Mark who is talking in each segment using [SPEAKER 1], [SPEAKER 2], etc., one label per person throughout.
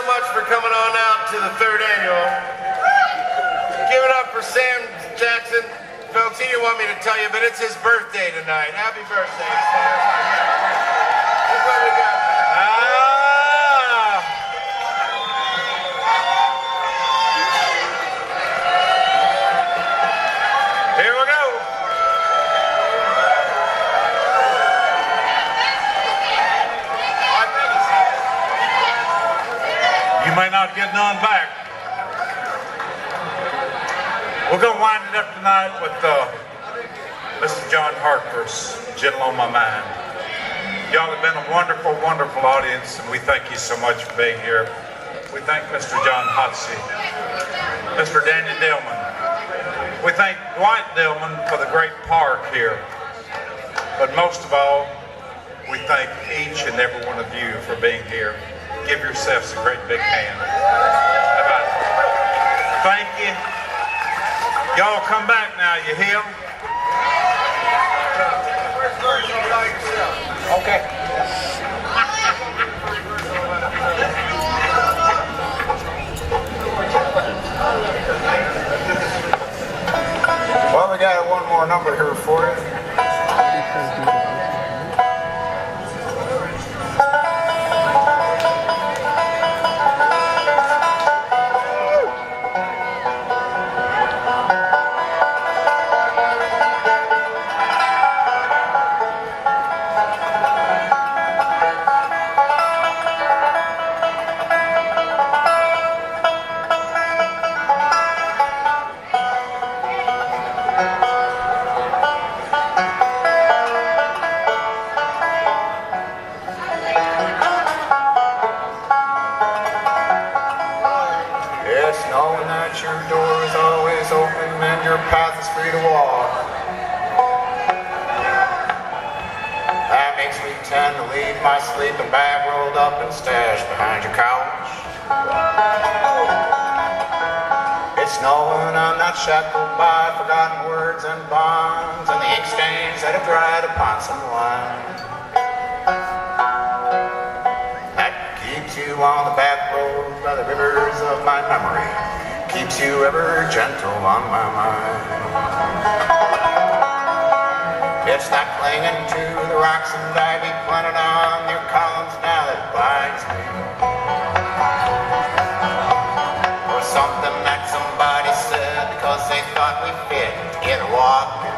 [SPEAKER 1] much for coming on out to the 3rd annual. Give it up for Sam Jackson. Folks, he didn't want me to tell you, but it's his birthday tonight. Happy birthday, Sam. Look what we got. Here we go.
[SPEAKER 2] You may not get none back. We're going to wind it up tonight with Mr. John Hartford's Gentle on My Mind. Y'all have been a wonderful, wonderful audience, and we thank you so much for being here. We thank Mr. John Hotsey, Mr. Danny Dillman. We thank Dwight Dillman for the great park here. But most of all, we thank each and every one of you for being here. Give yourselves a great big hand. Thank you. Y'all come back now, you hear? Okay.
[SPEAKER 3] Well, we got one more number here for you. My sleeping bag rolled up and stashed behind your couch. It's knowing I'm not shackled by forgotten words and bonds and the ink stains that have dried upon some wine. That keeps you on the back road by the rivers of my memory, keeps you ever gentle on my mind. It's that clinging to the rocks and ivy planted on your columns now that binds me. Or something that somebody said because they thought we fit together walking.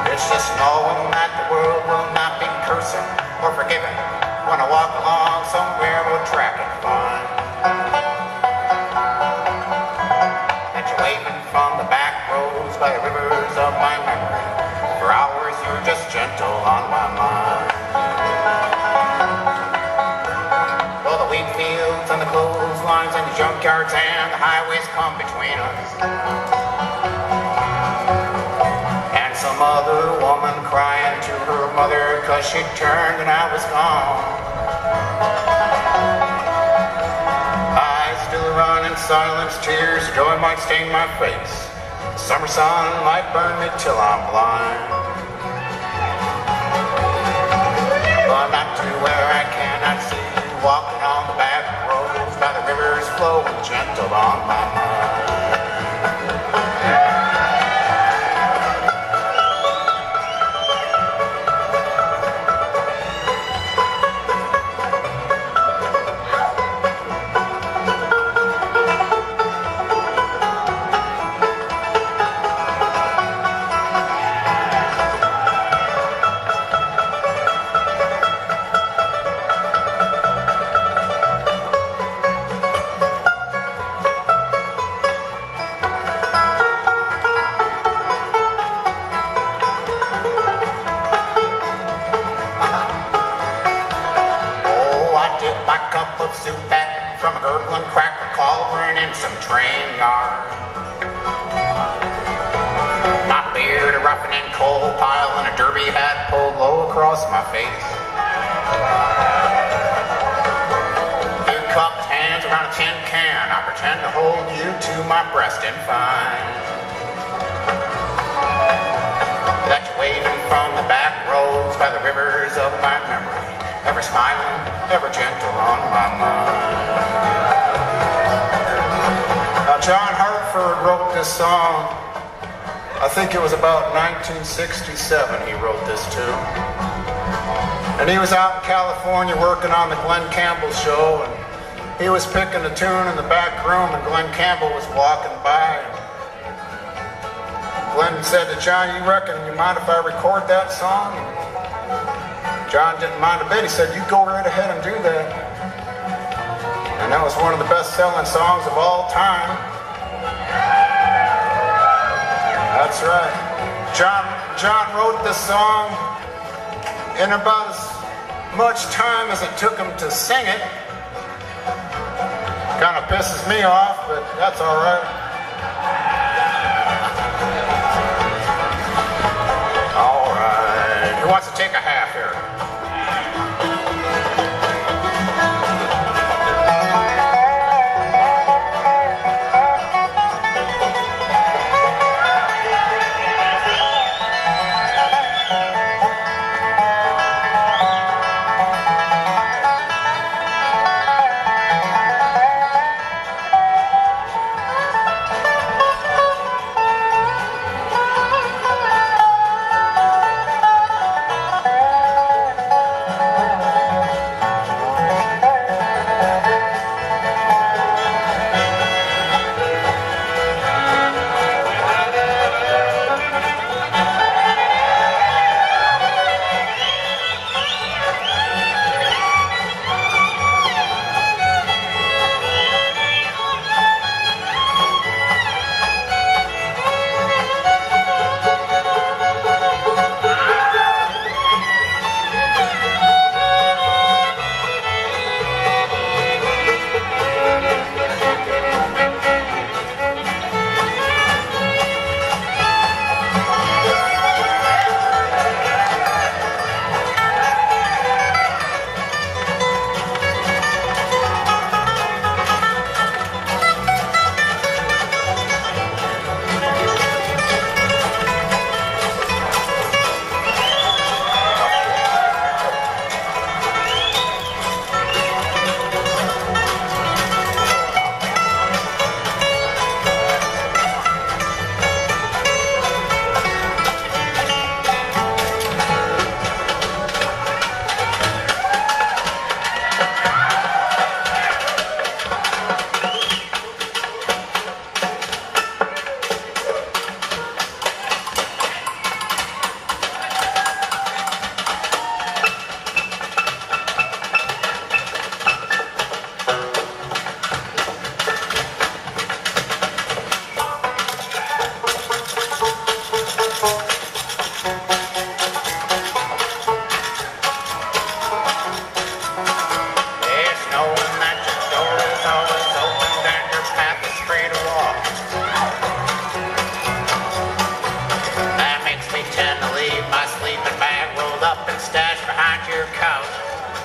[SPEAKER 3] It's just knowing that the world will not be cursing or forgiving when I walk along some railroad track and find that you're waving from the back roads by the rivers of my memory. For hours you're just gentle on my mind. Well, the wheat fields and the clotheslines and the junkyards and the highways come between us. And some other woman crying to her mother 'cause she turned and I was gone. Eyes still run in silence, tears of joy might stain my face. Summer sun might burn me till I'm blind. But not to where I cannot see you walking on the back roads by the rivers flowing gentle on my mind. My face. Your cupped hands around a tin can, I pretend to hold you to my breast and find that you're waving from the back roads by the rivers of my memory. ever smiling, ever gentle on my mind. Now, John Hartford wrote this song. I think it was about 1967 he wrote this tune. And he was out in California working on the Glenn Campbell show, and he was picking a tune in the back room, and Glenn Campbell was walking by. Glenn said to John, "You reckon you mind if I record that song?" John didn't mind a bit. He said, "You go right ahead and do that." And that was one of the best-selling songs of all time. That's right. John wrote this song in about as much time as it took him to sing it. Kind of pisses me off, but that's all right. All right. Who wants to take a half here?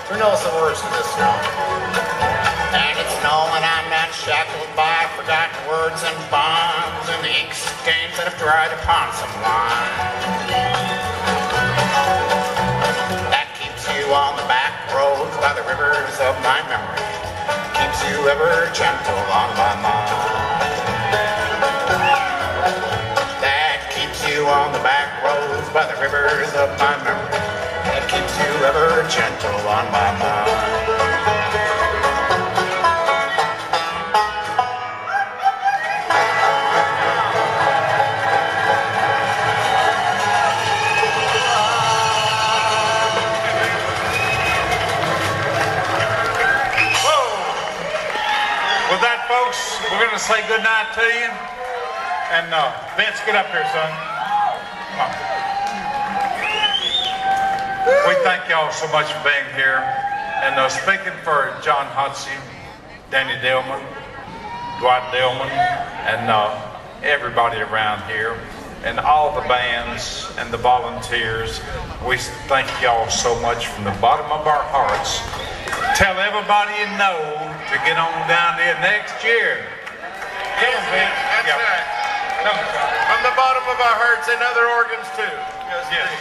[SPEAKER 3] Who knows the words to this song? And it's knowing I'm not shackled by forgotten words and bonds and the ink stains that have dried upon some wine. That keeps you on the back roads by the rivers of my memory. Keeps you ever gentle on my mind. That keeps you on the back roads by the rivers of my memory. That keeps you ever gentle on my mind.
[SPEAKER 2] With that, folks, we're going to say good night to you. And Vince, get up here, son. Come on. We thank y'all so much for being here. And speaking for John Hutsey, Danny Dillman, Dwight Dillman, and everybody around here, and all the bands and the volunteers, we thank y'all so much from the bottom of our hearts. Tell everybody you know to get on down there next year.
[SPEAKER 1] Yes, that's right. From the bottom of our hearts and other organs too. Yes.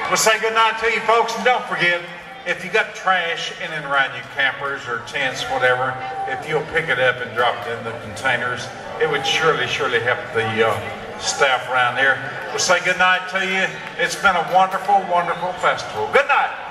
[SPEAKER 2] We'll say good night to you folks, and don't forget, if you got trash in and around your campers or tents, whatever, if you'll pick it up and drop it in the containers, it would surely help the staff around here. We'll say good night to you. It's been a wonderful, wonderful festival. Good night.